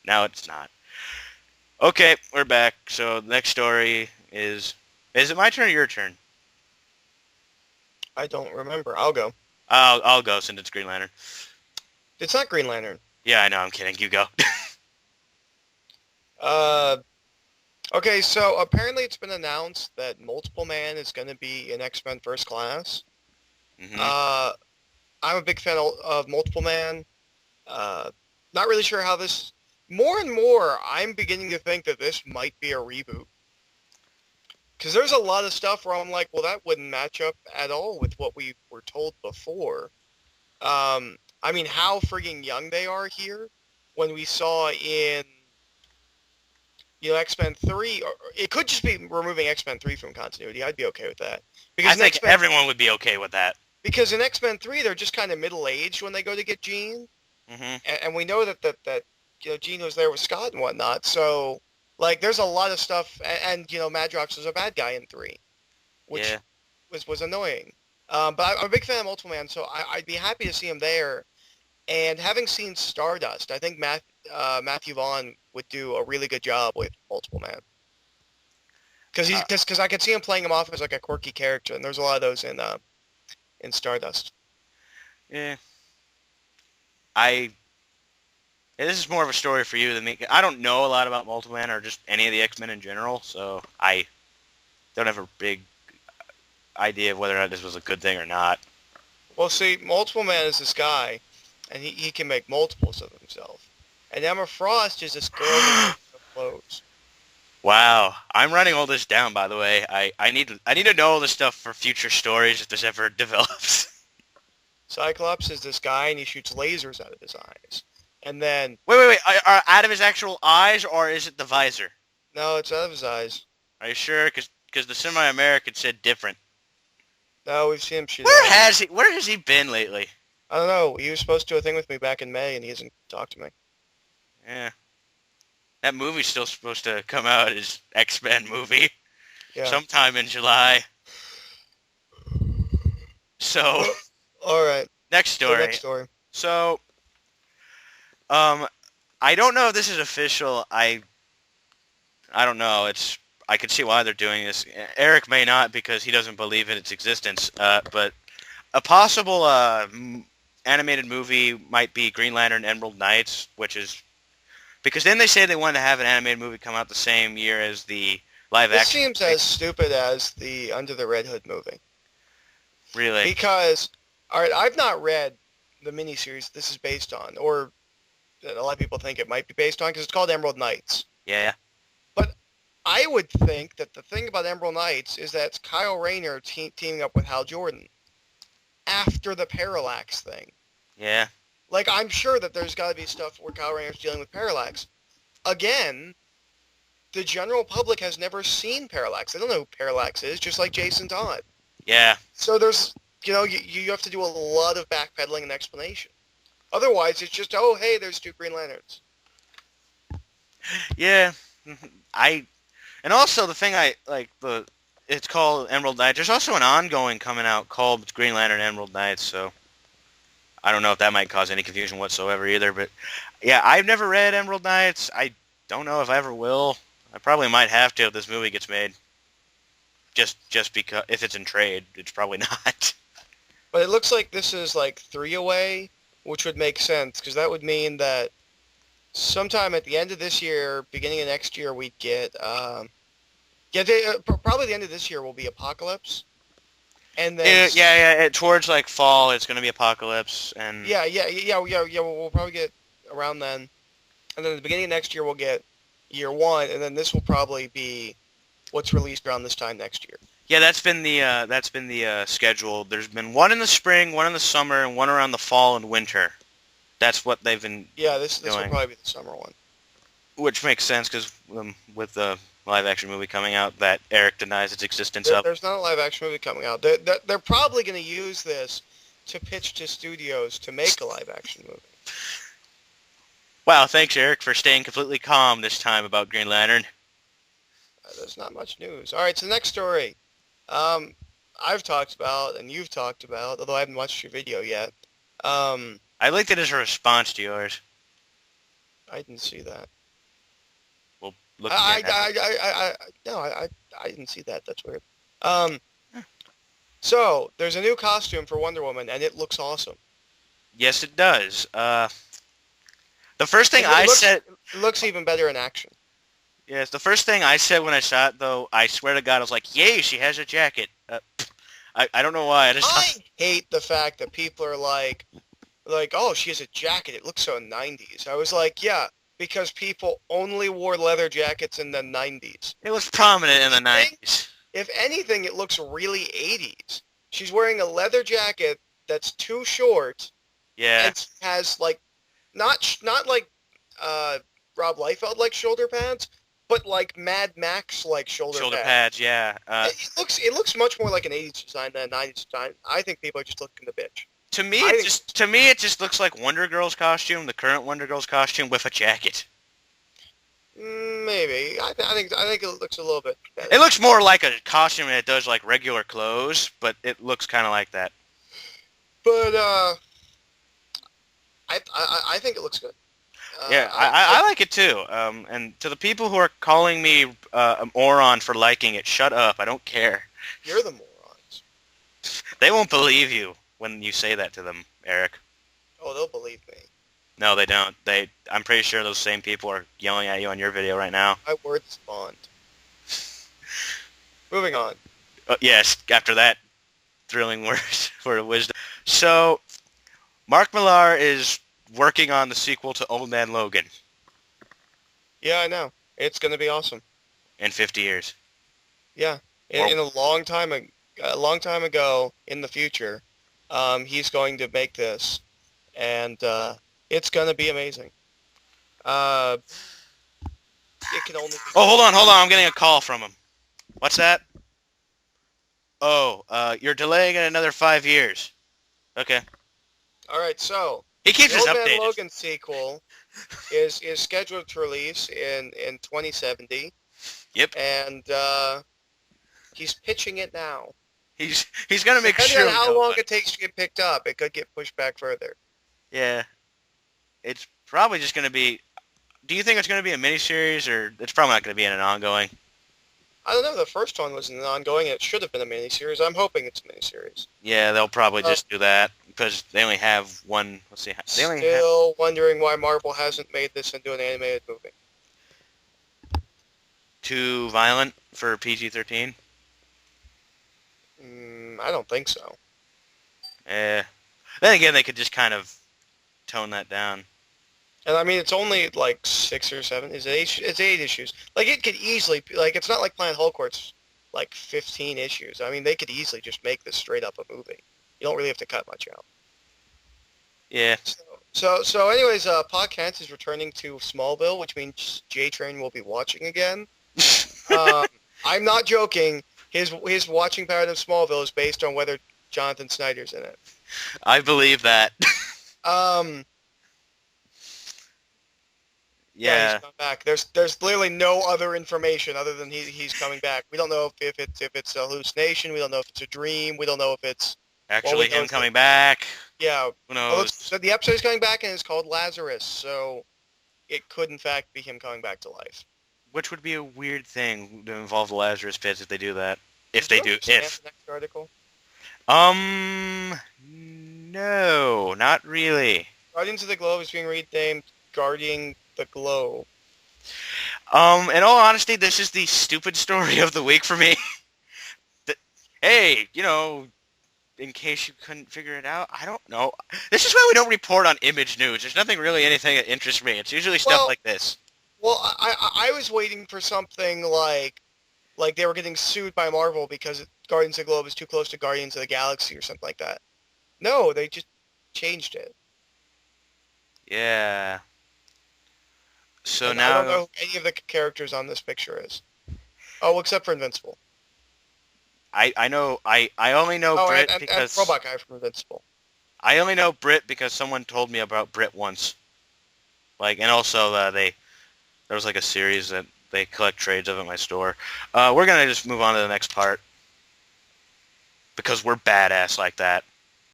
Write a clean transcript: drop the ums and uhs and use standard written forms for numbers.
now it's not. Okay, we're back. So the next story is it my turn or your turn? I don't remember. I'll go. I'll go since it's Green Lantern. It's not Green Lantern. Yeah, I know. I'm kidding. You go. Uh, okay, so apparently it's been announced that Multiple Man is going to be in X-Men First Class. hmm Uh, I'm a big fan of Multiple Man. Uh, not really sure how this... More and more, I'm beginning to think that this might be a reboot. Because there's a lot of stuff where I'm like, well, that wouldn't match up at all with what we were told before. I mean, how frigging young they are here when we saw in, X-Men 3, or it could just be removing X-Men 3 from continuity. I'd be okay with that. I Because in think X-Men everyone would be okay with that. because in X-Men 3 they're just kind of middle-aged when they go to get Jean, hmm and we know that Jean was there with Scott and whatnot. So like there's a lot of stuff, and Madrox was a bad guy in 3, which Yeah. was annoying. But I'm a big fan of Multiple Man, so I'd be happy to see him there. And having seen Stardust, I think Matthew Vaughn would do a really good job with Multiple Man. Uh, Because I could see him playing him off as like a quirky character, and there's a lot of those in Stardust. yeah. I. This is more of a story for you than me. I don't know a lot about Multiple Man or just any of the X-Men in general, so I don't have a big idea of whether or not this was a good thing or not. Well, see, Multiple Man is this guy, and he can make multiples of himself. And Emma Frost is this girl who makes no clothes. Wow, I'm writing all this down. By the way, I need to know all this stuff for future stories if this ever develops. Cyclops is this guy, and he shoots lasers out of his eyes. And then, Wait. Are out of his actual eyes, or is it the visor? no, it's out of his eyes. Are you sure? Because the semi-American said different. No, we've seen him shoot it out of his... Where has he been lately? I don't know. He was supposed to do a thing with me back in May, and he hasn't talked to me. Yeah, that movie's still supposed to come out as X-Men movie Yeah. sometime in July. So Well, all right. next So story. next story. So um, I don't know if this is official. I don't know. I could see why they're doing this. Eric may not because he doesn't believe in its existence. But a possible animated movie might be Green Lantern Emerald Knights, which is because then they say they want to have an animated movie come out the same year as the live This action seems movie. as stupid as the Under the Red Hood movie. Really? Because, all right, I've not read the miniseries this is based on, or that a lot of people think it might be based on, because it's called Emerald Knights. Yeah. But I would think that the thing about Emerald Knights is that it's Kyle Rayner teaming up with Hal Jordan after the Parallax thing. Yeah. Like, I'm sure that there's got to be stuff where Kyle Rayner's dealing with Parallax. Again, the general public has never seen Parallax. They don't know who Parallax is, just like Jason Todd. Yeah. So there's, you have to do a lot of backpedaling and explanation. Otherwise, it's just, oh, hey, there's two Green Lanterns. Yeah. I and also the thing I like it's called Emerald Knights. There's also an ongoing coming out called Green Lantern Emerald Knights, so I don't know if that might cause any confusion whatsoever either, but yeah, I've never read Emerald Knights. I don't know if I ever will. I probably might have to if this movie gets made. Just because if it's in trade, it's probably not. But it looks like this is like 3 away, which would make sense, because that would mean that sometime at the end of this year, beginning of next year, we'd get, probably the end of this year will be Apocalypse. And then, Towards like fall, it's gonna be Apocalypse, and we'll probably get around then. And then at the beginning of next year, we'll get year 1, and then this will probably be what's released around this time next year. yeah, that's been the schedule. There's been one in the spring, one in the summer, and one around the fall and winter. That's what they've been Yeah, this will doing, probably be the summer one. which makes sense because with the live action movie coming out that Eric denies its existence of. There's not a live action movie coming out. They're probably going to use this to pitch to studios to make a live action movie. Wow, thanks Eric for staying completely calm this time about Green Lantern. There's not much news. All right, so the next story. I've talked about and you've talked about, although I haven't watched your video yet. I liked it as a response to yours. I didn't see that. looking I, at. I, I, I, I, no, I didn't see that. That's weird. Um, so there's a new costume for Wonder Woman, and it looks awesome. Yes, it does. The first thing It, I it looks, said, it looks even better in action. yes, the first thing I said when I saw it, though, I swear to God, I was like, "Yay, she has a jacket." I don't know why. I just I thought, hate the fact that people are like, oh, she has a jacket. It looks so 90s. I was like, yeah, because people only wore leather jackets in the 90s. it was If prominent in the anything, '90s. if anything, it looks really 80s. She's wearing a leather jacket that's too short Yeah, and has like not like uh Rob Liefeld like shoulder pads, but like Mad Max like shoulder shoulder pads. pads. Yeah. It looks much more like an 80s design than a 90s design. I think people are just looking to bitch. I think To me, it just looks like Wonder Girl's costume, the current Wonder Girl's costume with a jacket. maybe. I think it looks a little bit better. It looks more like a costume than it does like regular clothes, but it looks kind of like that. But I think it looks good. Yeah, I I like it too. And to the people who are calling me a moron for liking it, shut up. I don't care. you're the morons. They won't believe you when you say that to them, Eric. Oh, they'll believe me. No, they don't. I'm pretty sure those same people are yelling at you on your video right now. My words bond. Moving on. Yes, after that thrilling word of wisdom. So, Mark Millar is working on the sequel to Old Man Logan Yeah, I know. It's gonna be awesome. in 50 years. Yeah, Or, in a long time ago in the future, he's going to make this, and it's gonna be amazing. Uh, it can only be oh, good. hold on. I'm getting a call from him. What's that? Oh, you're delaying it another 5 years. Okay. All right, so He keeps the us Old Man updated. Logan sequel is scheduled to release in 2070, Yep. and he's pitching it now. He's gonna make Depending sure on we how know long about it. it takes to get picked up, it could get pushed back further. Yeah. It's probably just gonna be. Do you think it's gonna be a miniseries, or it's probably not gonna be in an ongoing? I don't know. The first one was an ongoing. It should have been a miniseries. I'm hoping it's a miniseries. Yeah, they'll probably Uh, just do that because they only have one. Let's see. They only have Still wondering why Marvel hasn't made this into an animated movie. too violent for PG-13. I don't think so. Eh. Then again, they could just kind of tone that down. And I mean, it's only like 6 or 7. It's 8 issues. Like it could easily like it's not like Planet Hulk where it's like 15 issues. I mean, they could easily just make this straight up a movie. You don't really have to cut much out. Yeah. So anyways, Pa Kent is returning to Smallville, which means J Train will be watching again. Um, I'm not joking. His watching pattern of Smallville is based on whether Jonathan Snyder's in it. I believe that. Um, yeah, Yeah. he's come back. There's literally no other information other than he's coming back. We don't know if it's a hallucination. We don't know if it's a dream. We don't know if it's Actually, we know him is coming back. yeah. Who Well, knows? so the episode is coming back and it's called Lazarus, so it could in fact be him coming back to life. Which would be a weird thing to involve the Lazarus Pits if they do that. If Did they you do. understand If. the next article? No, not really. Guardians of the Globe is being renamed Guarding the Globe. In all honesty, this is the stupid story of the week for me. Th- Hey, in case you couldn't figure it out, I don't know. This is why we don't report on Image News. There's nothing really anything that interests me. It's usually stuff Well, like this. well, I was waiting for something like they were getting sued by Marvel because Guardians of the Globe is too close to Guardians of the Galaxy or something like that. No, they just changed it. Yeah. So And I don't now, know who any of the characters on this picture is. Oh, except for Invincible. I know I only know Oh, Brit and because Robot Guy from Invincible. I only know Brit because someone told me about Brit once. And also there was like a series that they collect trades of at my store. We're gonna just move on to the next part because we're badass like that.